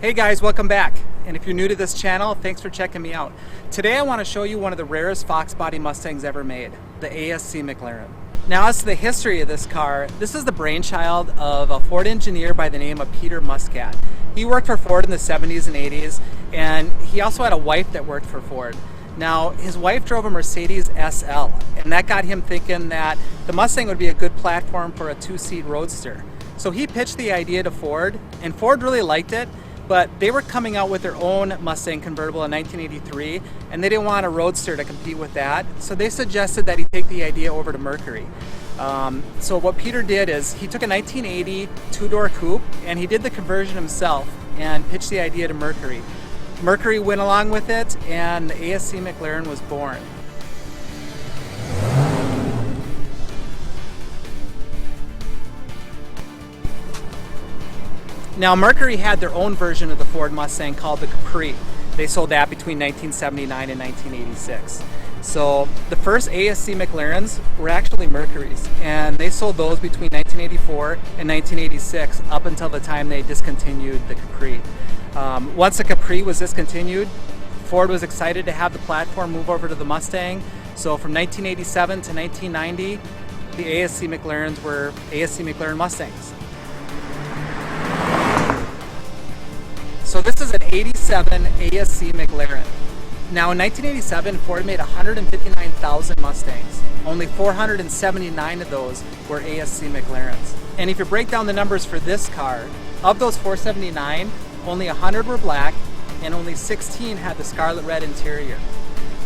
Hey guys, welcome back. And if you're new to this channel, thanks for checking me out. Today I want to show you one of the rarest Foxbody Mustangs ever made, the ASC McLaren. Now, as to the history of this car, this is the brainchild of a Ford engineer by the name of Peter Muscat. He worked for Ford in the 70s and 80s, and he also had a wife that worked for Ford. Now, his wife drove a Mercedes SL, and that got him thinking that the Mustang would be a good platform for a two-seat roadster. So he pitched the idea to Ford, and Ford really liked it, but they were coming out with their own Mustang convertible in 1983, and they didn't want a roadster to compete with that, so they suggested that he take the idea over to Mercury. So what Peter did is he took a 1980 two-door coupe and he did the conversion himself and pitched the idea to Mercury. Mercury went along with it, and the ASC McLaren was born. Now, Mercury had their own version of the Ford Mustang called the Capri. They sold that between 1979 and 1986. So the first ASC McLarens were actually Mercury's, and they sold those between 1984 and 1986 up until the time they discontinued the Capri. Once the Capri was discontinued, Ford was excited to have the platform move over to the Mustang. So from 1987 to 1990, the ASC McLarens were ASC McLaren Mustangs. So this is an 87 ASC McLaren. Now in 1987, Ford made 159,000 Mustangs. Only 479 of those were ASC McLarens. And if you break down the numbers for this car, of those 479, only 100 were black and only 16 had the scarlet red interior.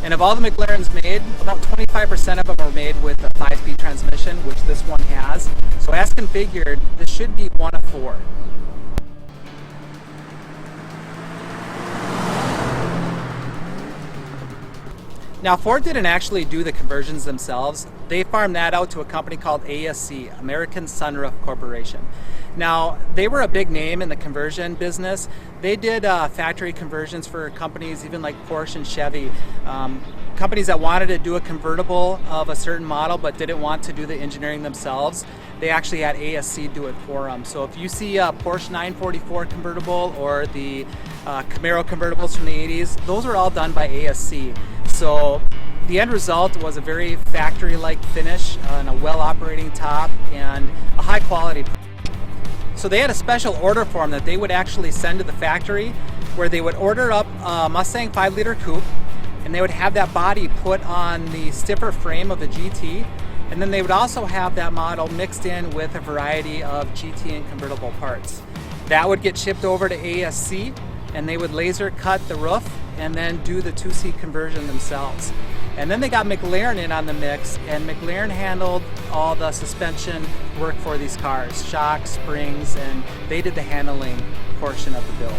And of all the McLarens made, about 25% of them are made with a 5-speed transmission, which this one has. So as configured, this should be one of four. Now, Ford didn't actually do the conversions themselves. They farmed that out to a company called ASC, American Sunroof Corporation. Now, they were a big name in the conversion business. They did factory conversions for companies even like Porsche and Chevy. Companies that wanted to do a convertible of a certain model but didn't want to do the engineering themselves, they actually had ASC do it for them. So if you see a Porsche 944 convertible or the Camaro convertibles from the 80s, those were all done by ASC. So the end result was a very factory-like finish and a well-operating top and a high quality. So they had a special order form that they would actually send to the factory where they would order up a Mustang 5-liter coupe, and they would have that body put on the stiffer frame of a GT, and then they would also have that model mixed in with a variety of GT and convertible parts. That would get shipped over to ASC, and they would laser cut the roof and then do the two-seat conversion themselves. And then they got McLaren in on the mix, and McLaren handled all the suspension work for these cars, shocks, springs, and they did the handling portion of the build.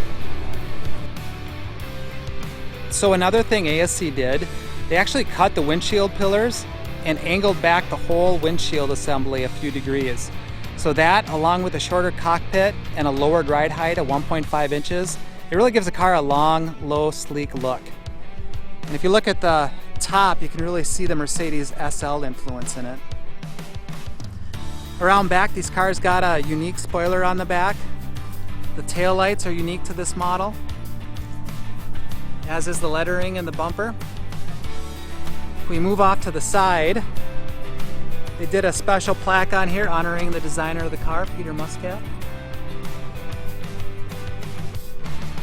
So another thing ASC did, they actually cut the windshield pillars and angled back the whole windshield assembly a few degrees. So that, along with a shorter cockpit and a lowered ride height of 1.5 inches, it really gives the car a long, low, sleek look. And if you look at the top, you can really see the Mercedes SL influence in it. Around back, these cars got a unique spoiler on the back. The taillights are unique to this model, as is the lettering and the bumper. If we move off to the side, they did a special plaque on here honoring the designer of the car, Peter Muscat.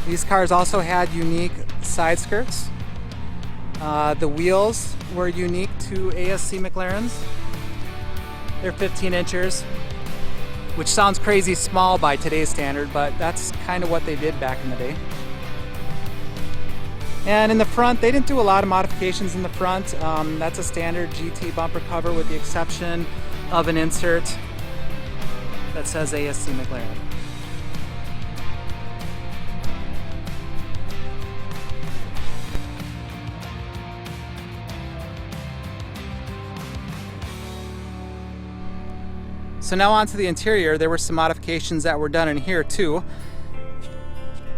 These cars also had unique side skirts. The wheels were unique to ASC McLarens. They're 15 inches, which sounds crazy small by today's standard, but that's kind of what they did back in the day. And in the front, they didn't do a lot of modifications in the front. That's a standard GT bumper cover with the exception of an insert that says ASC McLaren. So now onto the interior. There were some modifications that were done in here too.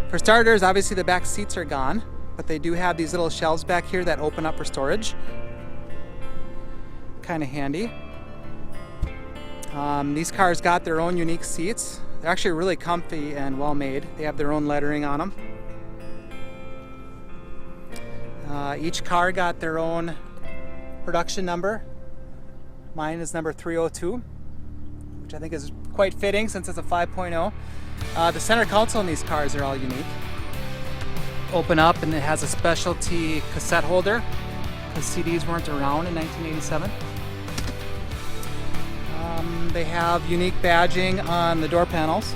For starters, obviously the back seats are gone, but they do have these little shelves back here that open up for storage. Kind of handy. These cars got their own unique seats. They're actually really comfy and well made. They have their own lettering on them. Each car got their own production number. Mine is number 302, which I think is quite fitting since it's a 5.0. The center console in these cars are all unique. Open up and it has a specialty cassette holder because CDs weren't around in 1987. They have unique badging on the door panels.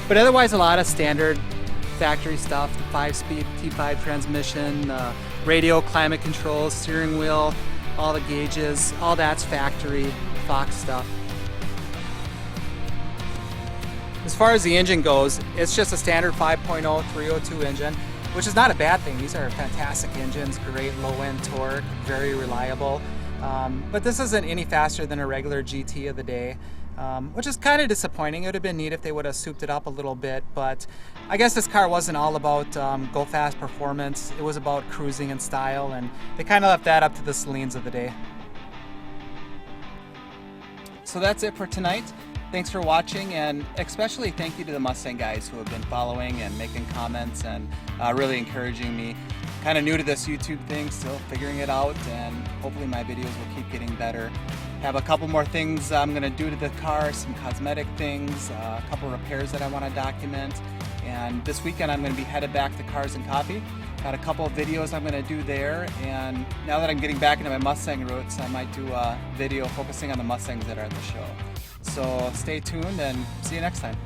But otherwise a lot of standard factory stuff, the 5-speed T5 transmission, radio, climate control, steering wheel, all the gauges, all that's factory Fox stuff. As far as the engine goes, it's just a standard 5.0 302 engine, which is not a bad thing. These are fantastic engines, great low-end torque, very reliable. But this isn't any faster than a regular GT of the day, which is kind of disappointing. It would have been neat if they would have souped it up a little bit, but I guess this car wasn't all about go fast performance. It was about cruising and style, and they kind of left that up to the Celines of the day. So that's it for tonight. Thanks for watching, and especially thank you to the Mustang guys who have been following and making comments and really encouraging me. Kind of new to this YouTube thing, still figuring it out, and hopefully my videos will keep getting better. Have a couple more things I'm going to do to the car, some cosmetic things, a couple repairs that I want to document, and this weekend I'm going to be headed back to Cars and Coffee. Got a couple of videos I'm going to do there, and now that I'm getting back into my Mustang roots, I might do a video focusing on the Mustangs that are at the show. So stay tuned and see you next time.